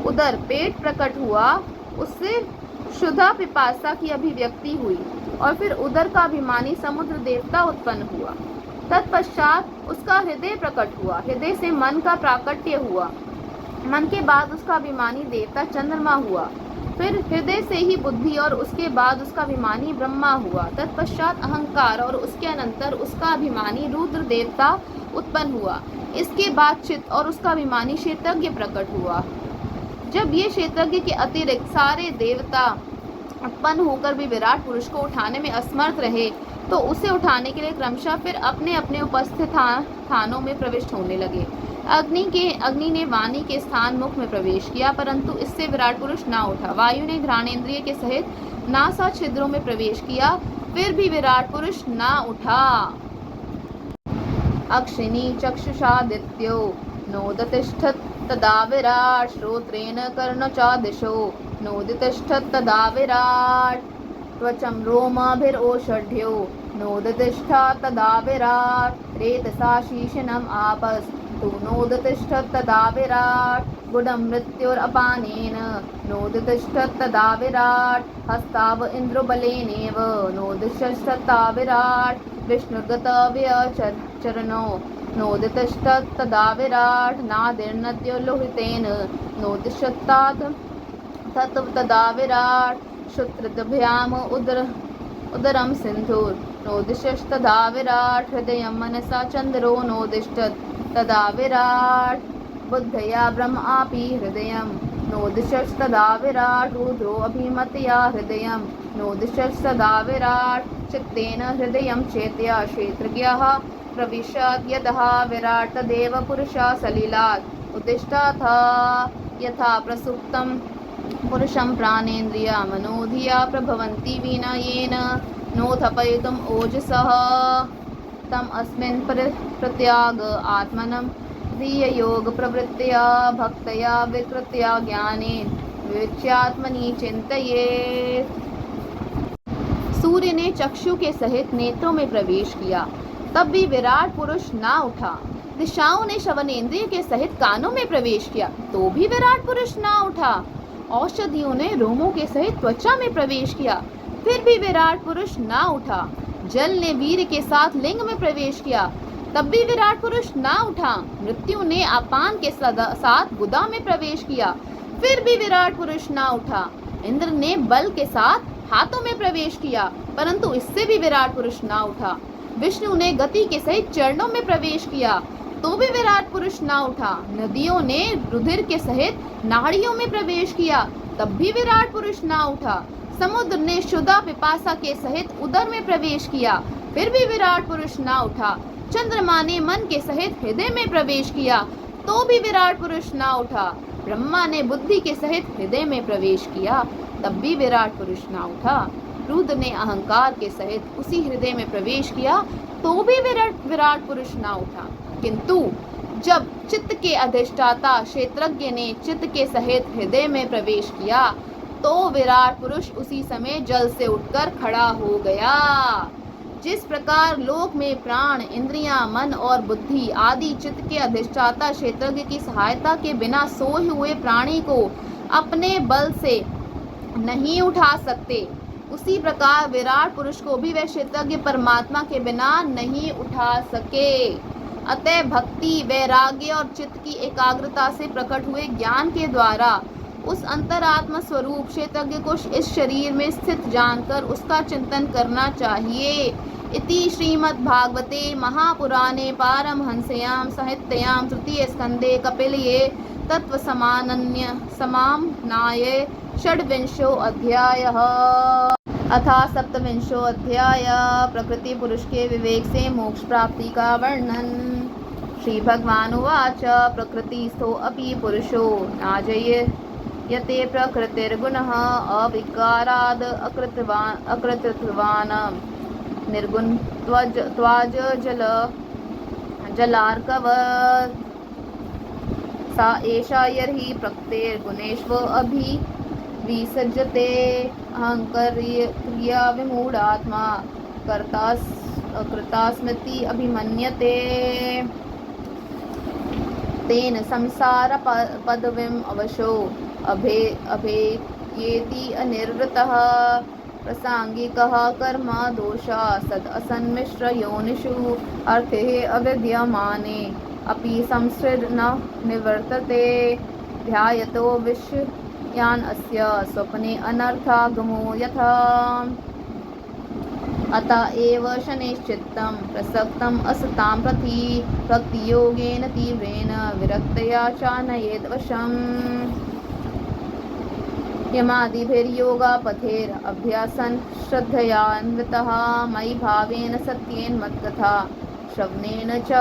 उदर पेट प्रकट हुआ, उससे क्षुधा पिपासा की अभिव्यक्ति हुई और फिर उदर का अभिमानी समुद्र देवता उत्पन्न हुआ। तत्पश्चात उसका हृदय प्रकट हुआ, हृदय से मन का प्राकट्य हुआ, मन के बाद उसका अभिमानी देवता चंद्रमा हुआ। फिर हृदय से ही बुद्धि और उसके बाद उसका अभिमानी ब्रह्मा हुआ। तत्पश्चात अहंकार और उसके अनंतर उसका अभिमानी रुद्र देवता उत्पन्न हुआ। इसके बाद चित्त और उसका अभिमानी क्षेत्रज्ञ प्रकट हुआ। जब ये क्षेत्रज्ञ के अतिरिक्त सारे देवता उत्पन्न होकर भी विराट पुरुष को उठाने में असमर्थ रहे तो उसे उठाने के लिए क्रमशः फिर अपने अपने उपस्थित स्थानों में प्रविष्ट होने लगे। अग्नि ने वाणी के स्थान मुख में प्रवेश किया, परंतु इससे विराट पुरुष ना उठा। वायु ने घ्राणेन्द्रिय के सहित नासा छिद्रों में प्रवेश किया, फिर भी विराट पुरुष ना उठा। अक्षिणी चक्षुषादित्यो नोदतिष्ठत् तदा विराट श्रोत्रेण कर्णचादिशो नोदतिष्ठत् तदा विराट त्वचं रोमाभिरोषढ्यो नोदतिष्ठा तदा विराट रेतसा शीशनम् आपस् तु नोदतिष्ठत् तदा विराट गुडं मृत्योरपानेन नोदतिष्ठत् तदा विराट हस्ताव इन्द्रबलेनेव नोदतिष्ठत् तदा विराट विष्णुगतव्यचरणो नोदतिष्ठत् तदा विराट नादिर्नद्यो लोहितेन नोदतिष्ठत् तदा विराट श्रुत्रद्भ्याम उदरं सिन्धुर् नोदिष्ठत् तदा विराट हृदयं मनसा चन्द्रो नोदिष्ठत् तदा विराट बुद्धया ब्रह्मापि हृदयं नोदिष्ठत् तदा विराट रुद्रो अभिमतया हृदयं नोदिष्ठत् तदा विराट चित्तेन हृदयं चेत्या क्षेत्रज्ञः प्रविशत् यतः विराट तदेव पुरुषः सलिलात् उत्तिष्ठत् यथा प्रसुप्तं पुरुषं प्राणेन्द्रिया मनोधिया प्रभवन्ति विना येन नोत्थापयितुम् ओजसः तम अस्मिन् प्रत्याग आत्मनं धिययोग प्रवृत्त्या भक्त्या विकृत्या ज्ञानेन विवेच्यात्मनि चिन्तयेत्। सूर्य ने चक्षु के सहित नेत्रों में प्रवेश किया, तब भी विराट पुरुष ना उठा। दिशाओं ने श्रवणेन्द्रिय के सहित कानों में प्रवेश किया, तो भी विराट पुरुष ना उठा। औषधियों ने रोमों के सहित त्वचा में प्रवेश किया, फिर भी विराट पुरुष ना उठा। जल ने वीर के साथ लिंग में प्रवेश किया, तब भी विराट पुरुष ना उठा। मृत्यु ने अपान के साथ गुदा में प्रवेश किया, फिर भी विराट पुरुष ना उठा। इंद्र ने बल के साथ हाथों में प्रवेश किया, परंतु इससे भी विराट पुरुष ना उठा। विष्णु ने गति के सहित चरणों में प्रवेश किया, तो भी विराट पुरुष ना उठा। नदियों ने रुधिर के सहित नाड़ियों में प्रवेश किया, तब भी विराट पुरुष ना उठा। समुद्र ने क्षुधा पिपासा के सहित उदर में प्रवेश किया, फिर भी विराट पुरुष ना उठा। चंद्रमा ने मन के सहित हृदय में प्रवेश किया, तो भी विराट पुरुष ना उठा। ब्रह्मा ने बुद्धि के सहित हृदय में प्रवेश किया, तब भी विराट पुरुष ना उठा। रुद्र ने अहंकार के सहित उसी हृदय में प्रवेश किया, तो भी विराट पुरुष ना उठा। किंतु जब चित्त के अधिष्ठाता क्षेत्रज्ञ ने चित्त के सहित हृदय में प्रवेश किया, तो विराट पुरुष उसी समय जल से उठकर खड़ा हो गया। जिस प्रकार लोक में प्राण, इंद्रियां, मन और बुद्धि आदि चित्त के अधिष्ठाता क्षेत्रज्ञ की सहायता के बिना सोए हुए प्राणी को अपने बल से नहीं उठा सकते, उसी प्रकार विराट पुरुष को भी वह क्षेत्रज्ञ परमात्मा के बिना नहीं उठा सके। अतः भक्ति, वैराग्य और चित्त की एकाग्रता से प्रकट हुए ज्ञान के द्वारा उस अंतरात्मा स्वरूप क्षेत्रज्ञ को इस शरीर में स्थित जानकर उसका चिंतन करना चाहिए। इति श्रीमद्भागवते महापुराणे पारमहंस्यां संहितायां तृतीय स्कंदे कपिलये तत्त्वसमाम्नाये षड्विंशो अध्यायः। अथा सप्तविंशो अध्याय प्रकृति पुरुष के विवेक से मोक्ष प्राप्ति का वर्णन। श्री भगवान उवाच प्रकृतिस्थो अपि पुरुषो नाजयते प्रकृतिर्गुणः अविकाराद् अकृतवान् निर्गुण त्वाज जलार्कवत् सा एषा यर्हि प्रकृतिर्गुणेषु विसर्जते अहंक्रिया विमूढ़ात्मा कर्ता स्मृति अभिमन्यते तेन संसार पदवीम् अवशो अभेयेति अनिर्वृतः प्रासंगिकः कर्म दोषा सद असन्मिश्र योनिषु अर्थे अविद्यमाने अपि संसृड न निवर्तते ध्यायतो विषयान् अस्य स्वप्ने अनर्थागमो यथा अत एव शनैश्चित्तं प्रसक्तम् असतां प्रति भक्तियोगेन तीव्रेण विरक्तया च नयेद् वशम् यमादिभिर्योगापथेर् अभ्यासन् श्रद्धयान्वितः मयि भावेन सत्येन मत्कथा श्रवणेन च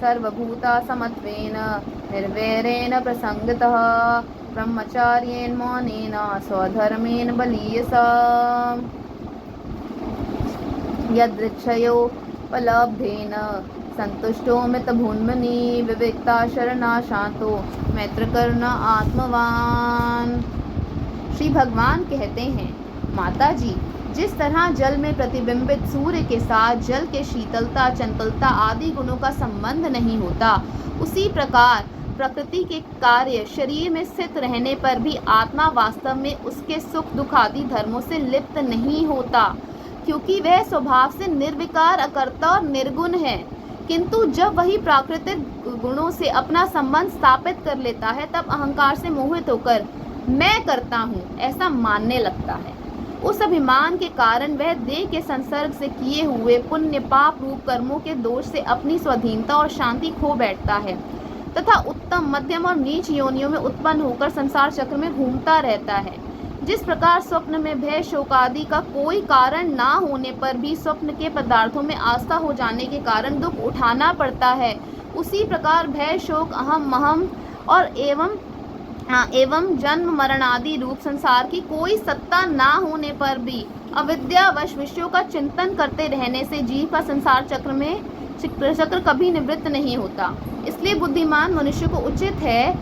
सर्वभूतसमत्वेन निर्वैरेण प्रसंगतः ब्रह्मचार्येण मौनेन स्वधर्मेण बलीयसा यदृच्छयोपलब्धेन संतुष्टो मितभून्मनि विविक्ता शरणा शांतो मैत्रकर्ण आत्मवान। श्री भगवान कहते हैं, माता जी, जिस तरह जल में प्रतिबिंबित सूर्य के साथ जल के शीतलता, चंचलता आदि गुणों का संबंध नहीं होता, उसी प्रकार प्रकृति के कार्य शरीर में स्थित रहने पर भी आत्मा वास्तव में उसके सुख दुख आदि धर्मों से लिप्त नहीं होता, क्योंकि वह स्वभाव से निर्विकार, अकर्ता और निर्गुण है। किंतु जब वही प्राकृतिक गुणों से अपना संबंध स्थापित कर लेता है, तब अहंकार से मोहित होकर मैं करता हूँ ऐसा मानने लगता है। उस अभिमान के कारण वह देह के संसर्ग से किए हुए पुण्य पाप रूप कर्मों के दोष से अपनी स्वाधीनता और शांति खो बैठता है तथा उत्तम, मध्यम और नीच योनियों में उत्पन्न होकर संसार चक्र में घूमता रहता है। जिस प्रकार स्वप्न में भय, शोक आदि का कोई कारण ना होने पर भी स्वप्न के पदार्थों में आस्था हो जाने के कारण दुख उठाना पड़ता है, उसी प्रकार भय, शोक, अहम, महम और एवं जन्म मरण आदि रूप संसार की कोई सत्ता ना होने पर भी अविद्यावश विषयों का चिंतन करते रहने से जीव का संसार चक्र कभी निवृत्त नहीं होता। इसलिए बुद्धिमान मनुष्य को उचित है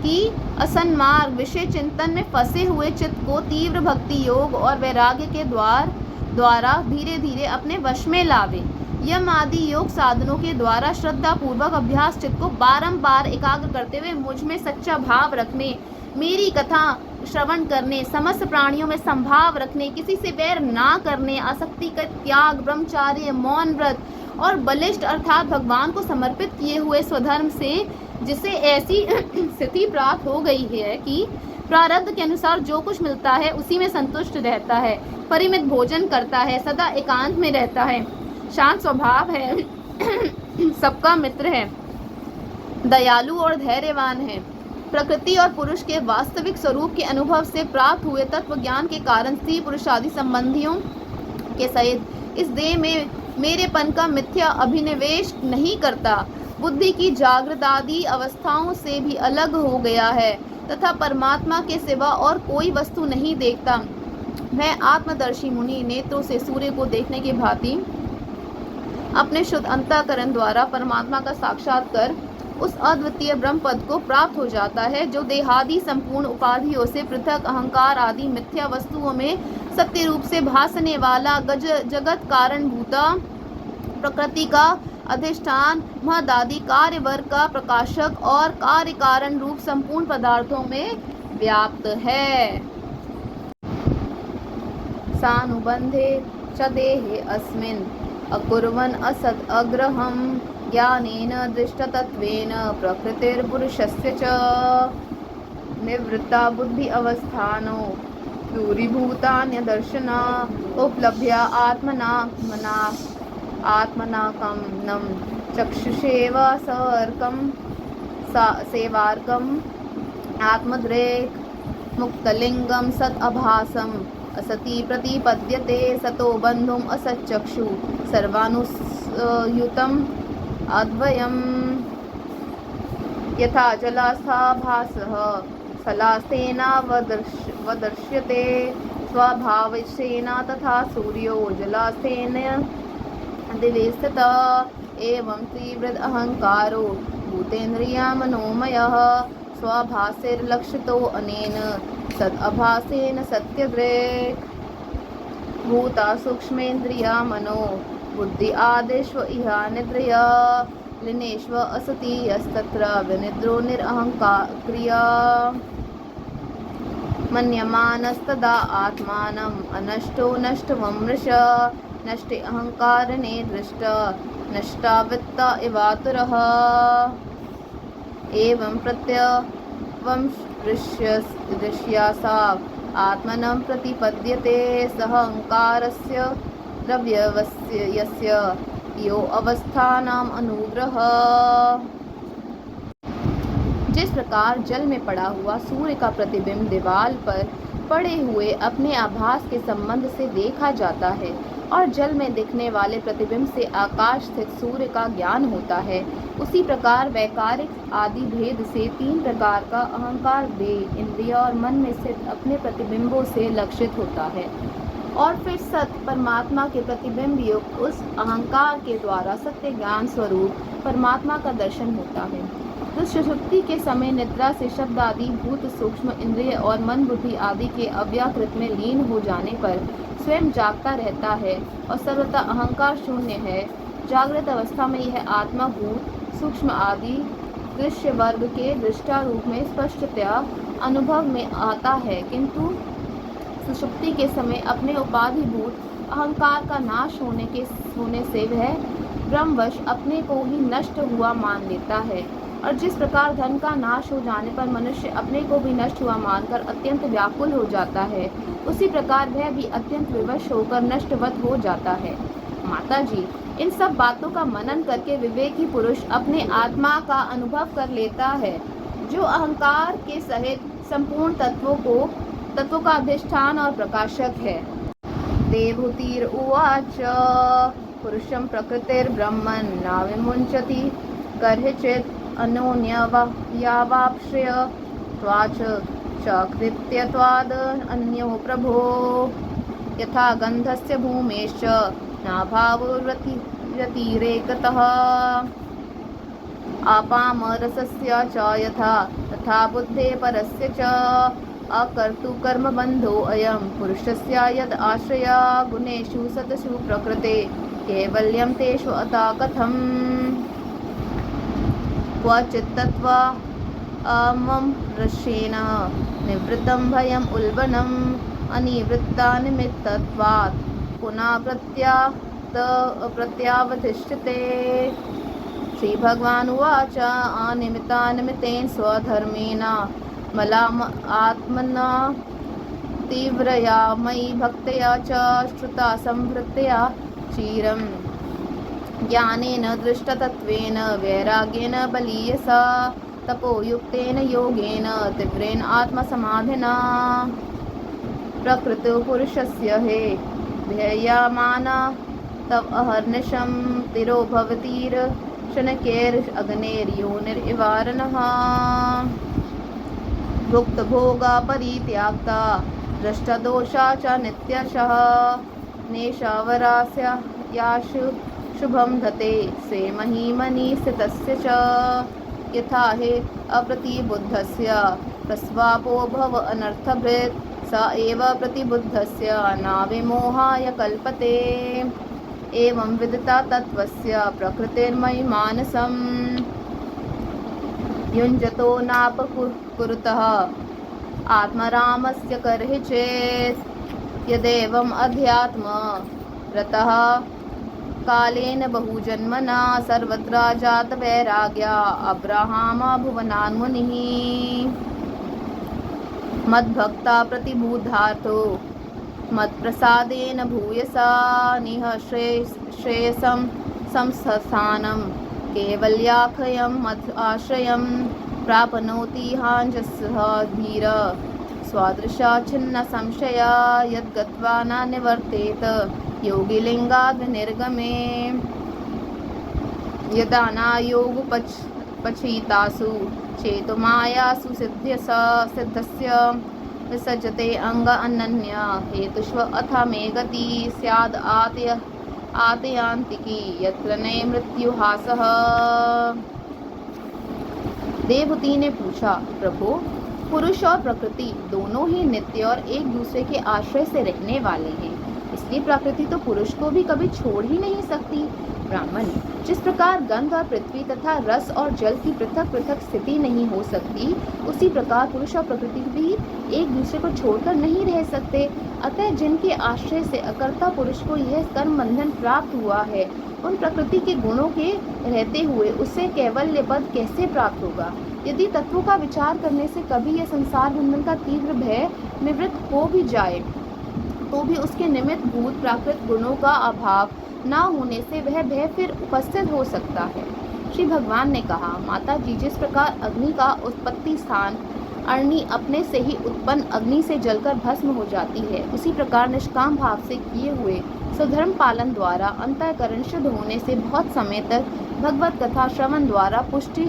कि असन्मार्ग विषय चिंतन में फंसे हुए चित्त को तीव्र भक्ति योग और वैराग्य के द्वारा धीरे धीरे अपने वश में लावे। यम आदि योग साधनों के द्वारा श्रद्धा पूर्वक अभ्यास चित्त को बारंबार एकाग्र करते हुए मुझ में सच्चा भाव रखने, मेरी कथा श्रवण करने, समस्त प्राणियों में संभाव रखने, किसी से वैर ना करने, आसक्ति का त्याग, ब्रह्मचार्य, मौन व्रत और बलिष्ठ अर्थात भगवान को समर्पित किए हुए स्वधर्म से जिसे ऐसी स्थिति प्राप्त हो गई है कि प्रारब्ध के अनुसार जो कुछ मिलता है उसी में संतुष्ट रहता है, परिमित भोजन करता है, सदा एकांत में रहता है, शांत स्वभाव है, सबका मित्र है, दयालु और धैर्यवान है। प्रकृति और पुरुष के वास्तविक स्वरूप के अनुभव से प्राप्त हुए तत्व ज्ञान के कारण स्त्री पुरुषादि संबंधियों के सहित इस देह में मेरेपन का मिथ्या अभिनिवेश नहीं करता, बुद्धि की जागृतादि अवस्थाओं से भी अलग हो गया है तथा परमात्मा के सिवा और कोई वस्तु नहीं देखता। वह आत्मदर्शी मुनि नेत्रों से सूर्य को देखने की भांति अपने शुद्ध अंतःकरण द्वारा परमात्मा का साक्षात्कार उस अद्वितीय ब्रह्म पद को प्राप्त हो जाता है, जो देहादि संपूर्ण उपाधियों से पृथक अहंकार आदि मिथ्या वस्तुओं में सत्य रूप से भासने वाला जगत कारणभूता प्रकृति का अधिष्ठान महदादि कार्य वर्ग का प्रकाशक और कार्य कारण रूप संपूर्ण पदार्थों में व्याप्त है। सानुबंधे च देहे अस्मिन् अकुर्वन् असद् अग्रहं ज्ञानेन दृष्टतत्त्वेन प्रकृतिर्पुरुषस्य च निवृत्ता बुद्धि अवस्थानो दूरीभूतान्यदर्शना उपलभ्य आत्मनाकं चक्षुषेव सेवार्कम् आत्मद्रेक मुक्तलिंगम सत् अभासम असति प्रतिपद्यते सतो बंधुम असच्चक्षु सर्वानुयुतम अद्वयम् यथा जलास्थाभासः सलास्तेनावदर्श्यते स्वभावस्येन तथा सूर्यो जलास्थेन दिवे स्थितः एवं तीव्र अहंकारो भूतेन्द्रिया मनोमयः स्वभासेर्लक्षितो अनेन सदभासेन सत्यदृक् भूता सूक्ष्मेन्द्रिया मनो बुद्धि आदिष्व इहा निद्रया लिनेष्व असति यस्तत्र विनिद्रो निरहंक्रिया मन्यमानस्तदा आत्मानम् अनष्टो नष्टममृष नष्टे अहंकारणे दृष्ट नष्टावित्त इवातुरः एवं प्रत्यवं ऋष्यासा आत्मनं प्रतिपद्यते सह अहंकारस्य द्रव्यवस्य यस्य यो अवस्थानाम अनुग्रह। जिस प्रकार जल में पड़ा हुआ सूर्य का प्रतिबिंब दीवार पर पड़े हुए अपने आभास के संबंध से देखा जाता है और जल में दिखने वाले प्रतिबिंब से आकाश स्थित सूर्य का ज्ञान होता है, उसी प्रकार वैकारिक आदि भेद से तीन प्रकार का अहंकार देह, इंद्रिय और मन में स्थित अपने प्रतिबिंबों से लक्षित होता है और फिर सत्य परमात्मा के प्रतिबिंब युक्त उस अहंकार के द्वारा सत्य ज्ञान स्वरूप परमात्मा का दर्शन होता है। तो सुषुप्ति के समय निद्रा से शब्द आदि भूत सूक्ष्म इंद्रिय और मन बुद्धि आदि के अव्याकृत में लीन हो जाने पर स्वयं जागता रहता है और सर्वथा अहंकार शून्य है। जागृत अवस्था में यह आत्मा भूत सूक्ष्म आदि दृश्य वर्ग के दृष्टा रूप में स्पष्टतया अनुभव में आता है, किंतु सुषुप्ति के समय अपने उपाधिभूत अहंकार का नाश होने से वह ब्रह्मवश अपने को ही नष्ट हुआ मान लेता है। और जिस प्रकार धन का नाश हो जाने पर मनुष्य अपने को भी नष्ट हुआ मानकर अत्यंत व्याकुल हो जाता है, उसी प्रकार वह भी अत्यंत विवश होकर नष्टवत हो जाता है। माता जी, इन सब बातों का मनन करके विवेकी पुरुष अपने आत्मा का अनुभव कर लेता है, जो अहंकार के सहित संपूर्ण तत्वों का अधिष्ठान और प्रकाशक है। देवहूतिर उवाच पुरुषं प्रकृतिर्ब्रह्मन् न विमुञ्चति कर्हिचित् अन्योन्यवाप्श्य त्वाच चकृत्यत्वाद् अन्यो प्रभो यथा गन्धस्य भूमेश्च नाभावोर्व्यतिरेकतः आपामरसस्य च यथा तथा बुद्धे परस्य च अकर्तुकर्मबन्धो अयं पुरुषस्य यद् आश्रया गुणेषु सतसु प्रकृते कैवल्यं तेषु अता कथम् क्वचित्तत्त्वाममृषेण निवृत्तं भयम् उल्बणम् अनिवृत्तानिमित्तत्वात् पुनः प्रत्यावतिष्ठते। श्रीभगवानुवाच अनिमित्तानिमित्तेन स्वधर्मेण मलाम आत्मना तीव्रया मयि भक्तया च श्रुता संभृत्या चिरं ज्ञानेन दृष्टतत्त्वेन वैराग्येन बलीयसा तपोयुक्तेन योगेन तीव्रेण आत्मसमाधिना प्रकृतो पुरुषस्य हे ध्येयमाना तव अहर्निशं तिरो भवतीर शनकैरग्नेर्योनिरिवारणः भुक्तभोगा परित्याक्ता दृष्टदोषा च नित्यशः नेशावरास्य याशु शुभं धते से महीमनि स्थितस्य च यथा हि अप्रतिबुद्धस्य प्रस्वापो भव अनर्थभृत् स एव प्रतिबुद्धस्य नाविमोहाय कल्पते एवं विदिता तत्त्वस्य प्रकृतिर्मयि मानसम् युञ्जतो नापकुरुतः आत्मरामस्य कर्हि चेत् यदेवम् अध्यात्म रतः कालेन बहुजन्मना सर्वत्र जातवैराग्या अब्राहाम भुवनान्मुनिः मद्भक्ता प्रतिबुद्धार्थो मत्प्रसादेन भूयसा निः श्रेयसं संस्थानं केवल्याखयं मत् आश्रयं प्राप्नोति हाञ्जसः धीर स्वादृशा छिन्न संशया यद्गत्वा न निवर्तेत योगिलिङ्गाद् निर्गमे यदा न योगपचितासु चेतुमायासु सिद्धस्य विसज्जते अंग अनन्य हेतुष्व अथ मे गति स्याद् आतयांतिकी यत्र ने मृत्युहासः। देवहूति ने पूछा, प्रभु पुरुष और प्रकृति दोनों ही नित्य और एक दूसरे के आश्रय से रहने वाले हैं, इसलिए प्रकृति तो पुरुष को भी कभी छोड़ ही नहीं सकती। ब्राह्मण, जिस प्रकार गंध और पृथ्वी तथा रस और जल की पृथक पृथक स्थिति नहीं हो सकती, उसी प्रकार पुरुष और प्रकृति भी एक दूसरे को छोड़कर नहीं रह सकते। अतः जिनके आश्रय से अकर्ता पुरुष को यह कर्म बंधन प्राप्त हुआ है, उन प्रकृति के गुणों के रहते हुए उससे कैवल्य पद कैसे प्राप्त होगा। यदि तत्वों का विचार करने से कभी यह संसार बंधन का तीव्र भय निवृत्त हो भी जाए, तो भी उसके निमित्त भूत प्राकृत गुणों का अभाव न होने से वह भय फिर उपस्थित हो सकता है। श्री भगवान ने कहा, माता जी, जिस प्रकार अग्नि का उत्पत्ति स्थान अग्नि अपने से ही उत्पन्न अग्नि से जलकर भस्म हो जाती है, उसी प्रकार निष्काम भाव से किए हुए स्वधर्म पालन द्वारा अंतःकरण शुद्ध होने से बहुत समय तक भगवत कथा श्रवण द्वारा पुष्ट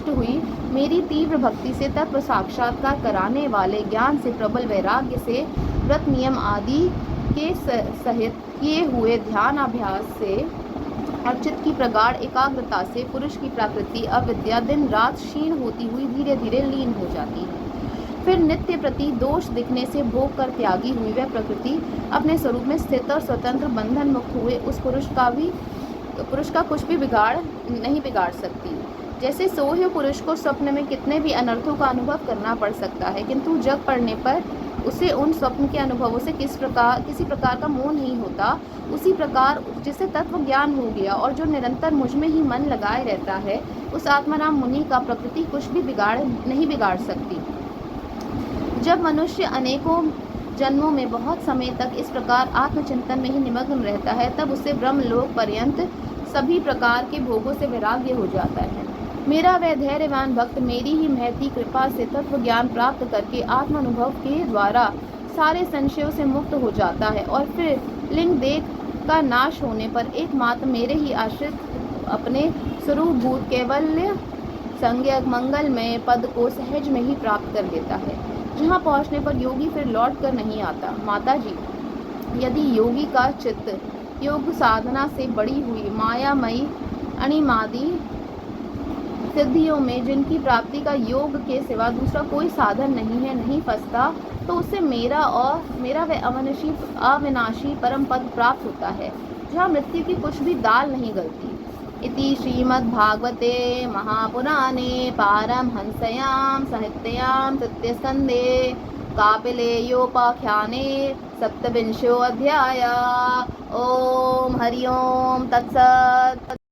हुई मेरी तीव्र भक्ति से तत्व साक्षात्कार कराने वाले ज्ञान से प्रबल वैराग्य से व्रत नियम आदि के सहित किए हुए ध्यान अभ्यास से और चित्त की प्रगाढ़ एकाग्रता से पुरुष की प्रकृति अविद्या दिन रात क्षीण होती हुई धीरे धीरे लीन हो जाती है। फिर नित्य प्रति दोष दिखने से भोग कर त्यागी हुई वह प्रकृति अपने स्वरूप में स्थित और स्वतंत्र बंधन मुक्त हुए उस पुरुष का कुछ भी नहीं बिगाड़ सकती। जैसे सोए पुरुष को स्वप्न में कितने भी अनर्थों का अनुभव करना पड़ सकता है, किंतु जग पड़ने पर उसे उन स्वप्न के अनुभवों से किसी प्रकार का मोह नहीं होता, उसी प्रकार जिसे तत्व ज्ञान हो गया और जो निरंतर मुझ में ही मन लगाए रहता है, उस आत्माराम मुनि का प्रकृति कुछ भी नहीं बिगाड़ सकती। जब मनुष्य अनेकों जन्मों में बहुत समय तक इस प्रकार आत्मचिंतन में ही निमग्न रहता है, तब उसे ब्रह्मलोक पर्यंत सभी प्रकार के भोगों से वैराग्य हो जाता है। मेरा वह धैर्यवान भक्त मेरी ही महती कृपा से तत्व ज्ञान प्राप्त करके आत्मानुभव के द्वारा सारे संशयों से मुक्त हो जाता है और फिर लिंग देह का नाश होने पर एकमात्र मेरे ही आश्रित अपने स्वरूप भूत कैवल्य संज्ञक मंगलमय पद को सहज में ही प्राप्त कर लेता है, जहाँ पहुँचने पर योगी फिर लौट कर नहीं आता। माता जी, यदि योगी का चित्त योग साधना से बड़ी हुई मायामयी अणिमादि सिद्धियों में जिनकी प्राप्ति का योग के सिवा दूसरा कोई साधन नहीं फंसता, तो उससे मेरा वह अविनाशी परम पद प्राप्त होता है, जहाँ मृत्यु की कुछ भी दाल नहीं गलती। इति श्रीमद्भागवते महापुराणे पारमहंस्यां संहितायां तृतीयस्कन्धे कापिलेयोपाख्याने 27 अध्यायः। ओम हरि ओम तत्सत्।